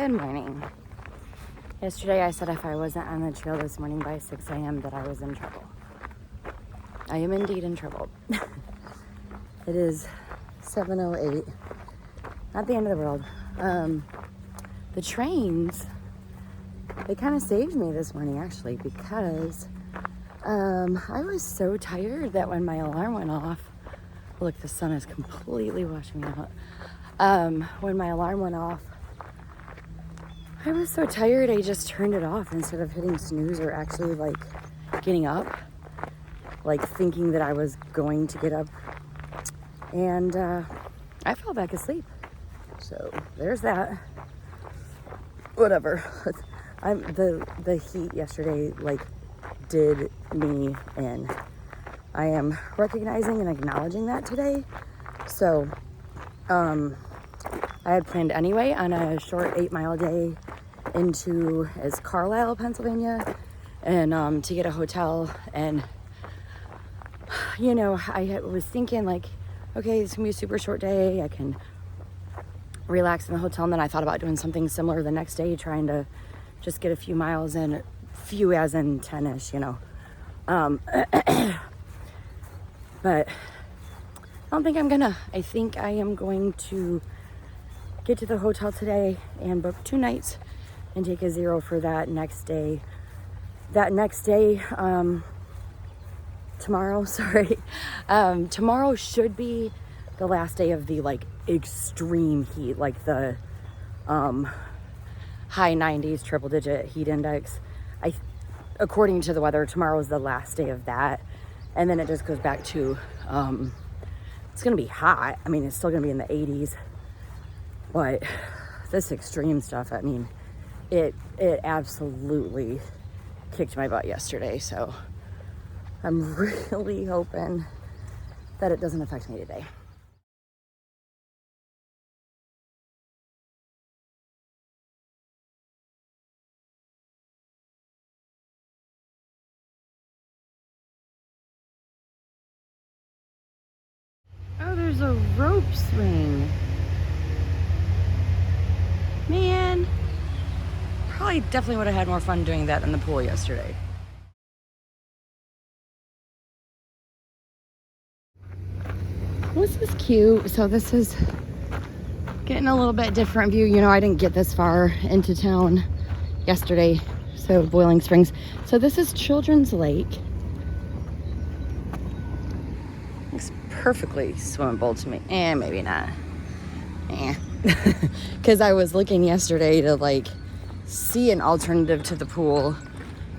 Good morning. Yesterday I said if I wasn't on the trail this morning by 6 a.m. that I was in trouble. I am indeed in trouble. It is 7:08. Not the end of the world. The trains, they kind of saved me this morning actually, because I was so tired that when my alarm went off, look, the sun is completely washing me out. When my alarm went off, I was so tired I just turned it off instead of hitting snooze or actually like getting up, like thinking that I was going to get up, and I fell back asleep. So there's that. Whatever. The heat yesterday like did me in. I am recognizing and acknowledging that today. So I had planned anyway on a short 8-mile day into Carlisle, Pennsylvania, and to get a hotel. And I was thinking like, okay, it's gonna be a super short day, I can relax in the hotel. And then I thought about doing something similar the next day, trying to just get a few miles in, few as in 10ish, but I don't think I'm gonna. I think I am going to get to the hotel today and book 2 nights and take a 0 for that next day. Tomorrow, sorry. Tomorrow should be the last day of the like extreme heat, like the high 90s, triple digit heat index. According to the weather, tomorrow is the last day of that. And then it just goes back to, it's gonna be hot. I mean, it's still gonna be in the 80s, but this extreme stuff, I mean, it absolutely kicked my butt yesterday. So I'm really hoping that it doesn't affect me today. Oh, there's a rope swing. Man, probably definitely would have had more fun doing that in the pool yesterday. This is cute. So this is getting a little bit different view. I didn't get this far into town yesterday, so Boiling Springs. So this is Children's Lake. Looks perfectly swimmable to me. Maybe not. Because I was looking yesterday to like see an alternative to the pool,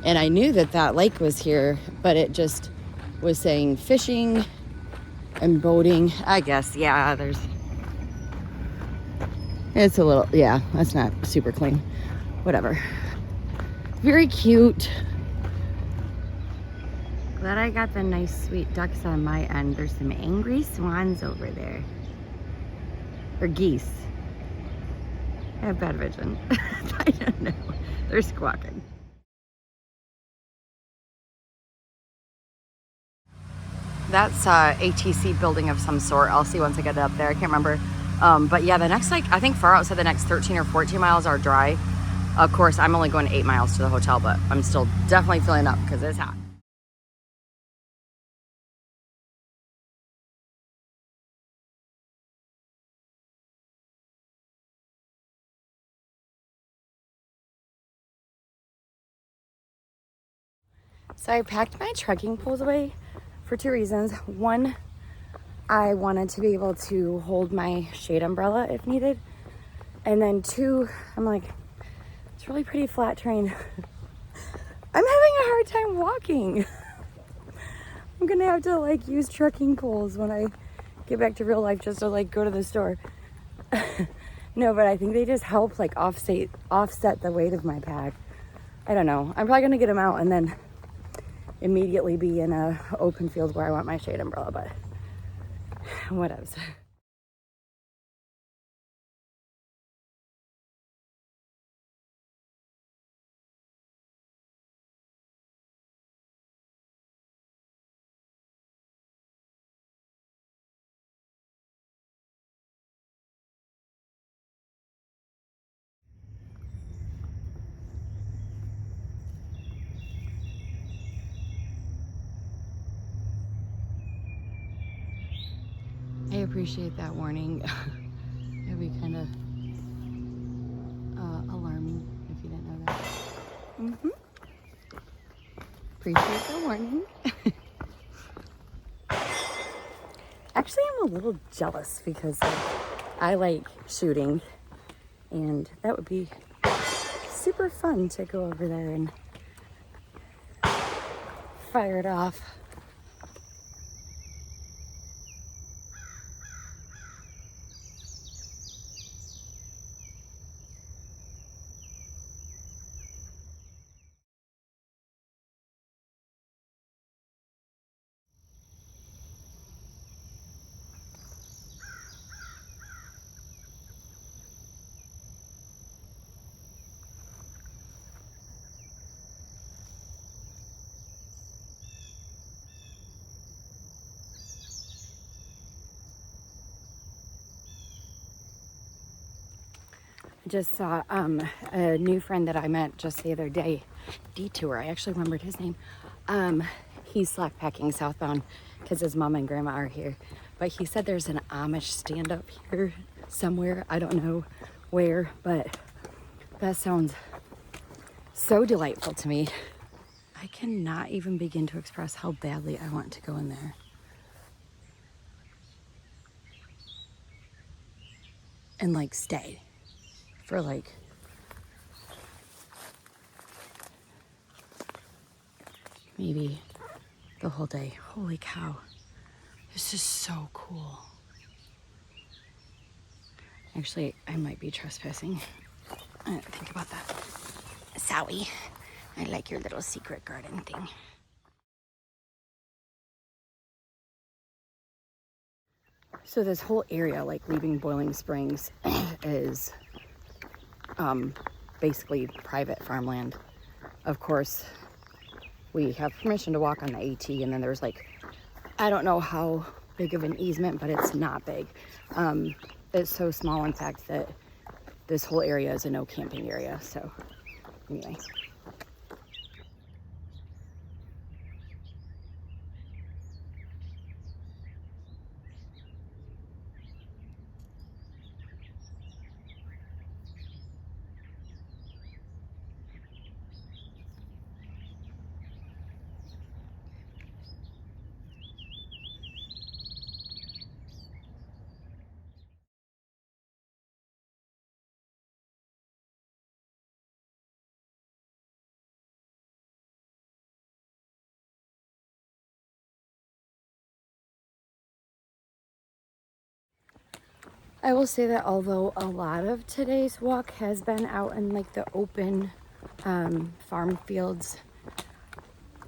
and I knew that lake was here, but it just was saying fishing and boating. I guess, yeah, it's a little, yeah, that's not super clean. Whatever. Very cute. Glad I got the nice sweet ducks on my end. There's some angry swans over there. Or geese. I have bad vision. I don't know. They're squawking. That's a ATC building of some sort. I'll see once I get it up there. I can't remember. But yeah, the next, I think far outside the next 13 or 14 miles are dry. Of course, I'm only going 8 miles to the hotel, but I'm still definitely filling up because it's hot. So I packed my trekking poles away for 2 reasons. One, I wanted to be able to hold my shade umbrella if needed. And then 2, I'm like, it's really pretty flat terrain. I'm having a hard time walking. I'm gonna have to like use trekking poles when I get back to real life just to like go to the store. No, but I think they just help like offset the weight of my pack. I don't know. I'm probably gonna get them out and then immediately be in a open field where I want my shade umbrella, but whatevs. appreciate that warning. It'd be kind of alarming if you didn't know that. Appreciate the warning. Actually, I'm a little jealous because I like shooting, and that would be super fun to go over there and fire it off. Just saw a new friend that I met just the other day, Detour. I actually remembered his name. He's slack packing southbound because his mom and grandma are here. But he said there's an Amish stand up here somewhere. I don't know where, but that sounds so delightful to me. I cannot even begin to express how badly I want to go in there. And like stay for like maybe the whole day. Holy cow. This is so cool. Actually, I might be trespassing. I didn't think about that. Sorry. I like your little secret garden thing. So this whole area, like leaving Boiling Springs, is basically private farmland. Of course, we have permission to walk on the AT, and then there's like, I don't know how big of an easement, but it's not big. It's so small, in fact, that this whole area is a no camping area. So anyway. I will say that although a lot of today's walk has been out in like the open farm fields,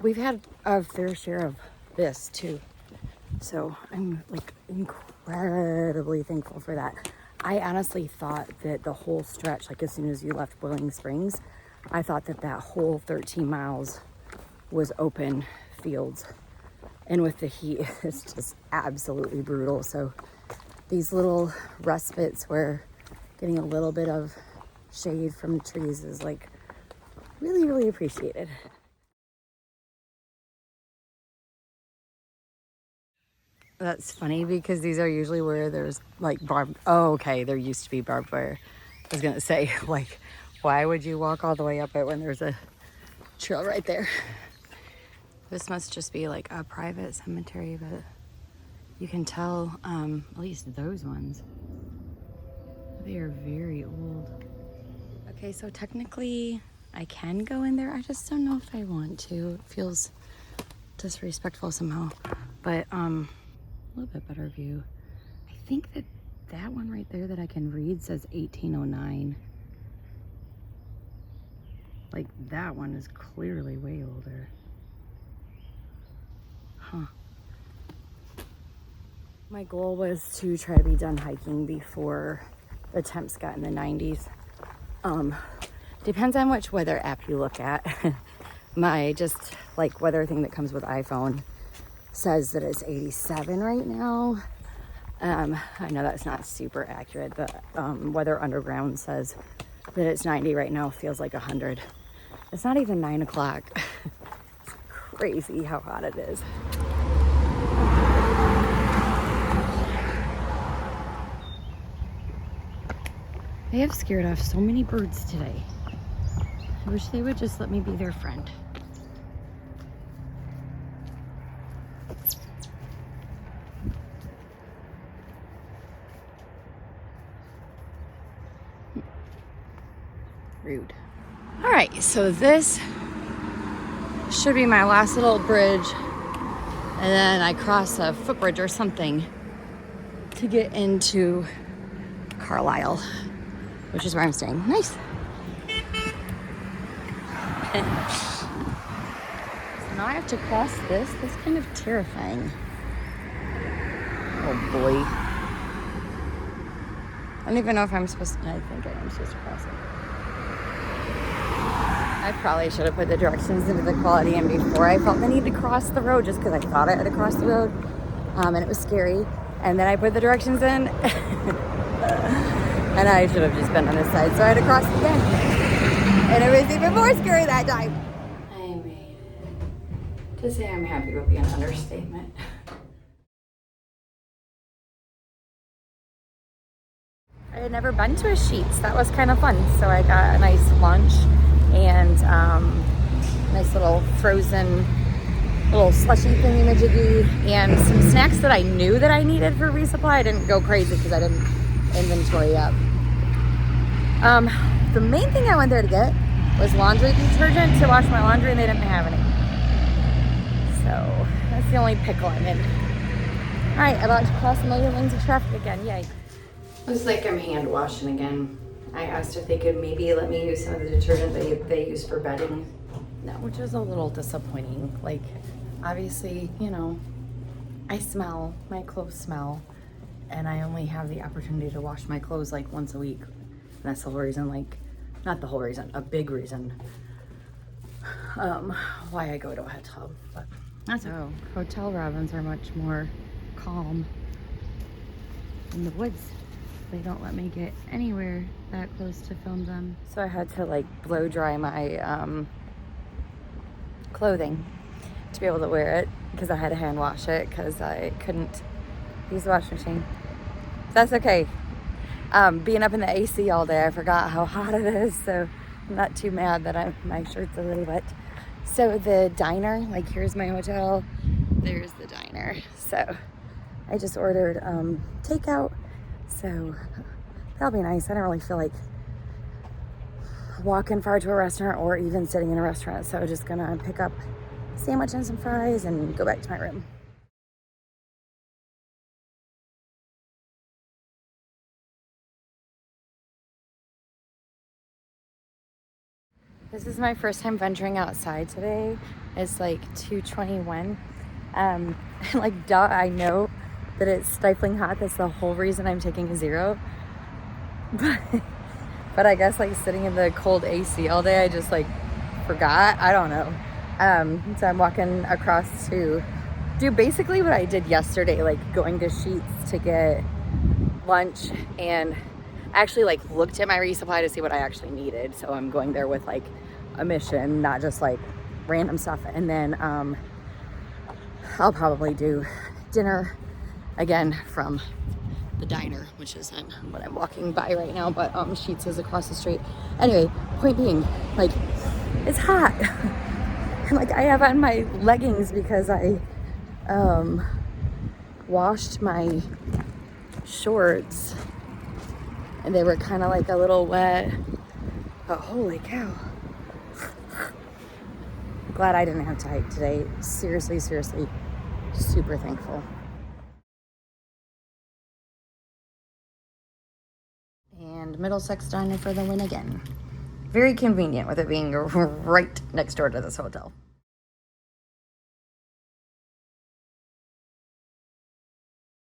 we've had a fair share of this too. So I'm like incredibly thankful for that. I honestly thought that the whole stretch, like as soon as you left Boiling Springs, I thought that that whole 13 miles was open fields. And with the heat, it's just absolutely brutal. So these little respites where getting a little bit of shade from trees is like really, really appreciated. That's funny because these are usually where there's like there used to be barbed wire. I was gonna say, like, why would you walk all the way up it when there's a trail right there? This must just be like a private cemetery, but you can tell, at least those ones, they are very old. Okay, so technically I can go in there. I just don't know if I want to. It feels disrespectful somehow, but a little bit better view. I think that one right there that I can read says 1809. Like that one is clearly way older. Huh. My goal was to try to be done hiking before the temps got in the 90s. Depends on which weather app you look at. My just like weather thing that comes with iPhone says that it's 87 right now. I know that's not super accurate, but Weather Underground says that it's 90 right now. Feels like 100. It's not even 9 o'clock. It's crazy how hot it is. They have scared off so many birds today. I wish they would just let me be their friend. Rude. All right, so this should be my last little bridge, and then I cross a footbridge or something to get into Carlisle, which is where I'm staying. Nice. So now I have to cross this. That's kind of terrifying. Oh boy. I don't even know if I'm supposed to, I think I am supposed to cross it. I probably should have put the directions into the quality in before I felt the need to cross the road, just because I thought I had to cross the road, and it was scary. And then I put the directions in, and I should have just been on this side, so I had to cross it again. And it was even more scary that time. I made it. To say I'm happy would be an understatement. I had never been to a Sheetz. That was kind of fun. So I got a nice lunch and nice little frozen little slushy thingy majiggy and some snacks that I knew that I needed for resupply. I didn't go crazy because I didn't inventory up. The main thing I went there to get was laundry detergent to wash my laundry, and they didn't have any. So that's the only pickle I'm in. All right, about to cross a million lanes of traffic again. Yay. Looks like I'm hand washing again. I asked if they could maybe let me use some of the detergent they use for bedding. No, which is a little disappointing. Like, obviously, you know, I smell, my clothes smell, and I only have the opportunity to wash my clothes like once a week. And that's the whole reason, like, not the whole reason, a big reason why I go to a hot tub. But that's okay. Hotel robins are much more calm in the woods. They don't let me get anywhere that close to film them. So I had to like blow dry my clothing to be able to wear it, because I had to hand wash it because I couldn't use the washing machine. That's okay. Being up in the AC all day, I forgot how hot it is, so I'm not too mad that my shirt's a little wet. So the diner, like here's my hotel, there's the diner. So I just ordered takeout, so that'll be nice. I don't really feel like walking far to a restaurant or even sitting in a restaurant, so I'm just gonna pick up a sandwich and some fries and go back to my room. This is my first time venturing outside today. It's like 2:21. Like, duh, I know that it's stifling hot. That's the whole reason I'm taking a zero. But I guess like sitting in the cold AC all day, I just like forgot. I don't know. So I'm walking across to do basically what I did yesterday, like going to Sheetz to get lunch, and actually like looked at my resupply to see what I actually needed. So I'm going there with like a mission, not just like random stuff. And then I'll probably do dinner again from the diner, which isn't what I'm walking by right now, but Sheetz is across the street. Anyway, point being, like, it's hot. And like I have on my leggings because I washed my shorts and they were kind of like a little wet, but holy cow. Glad I didn't have to hike today. Seriously, super thankful. And Middlesex Diner for the win again. Very convenient with it being right next door to this hotel.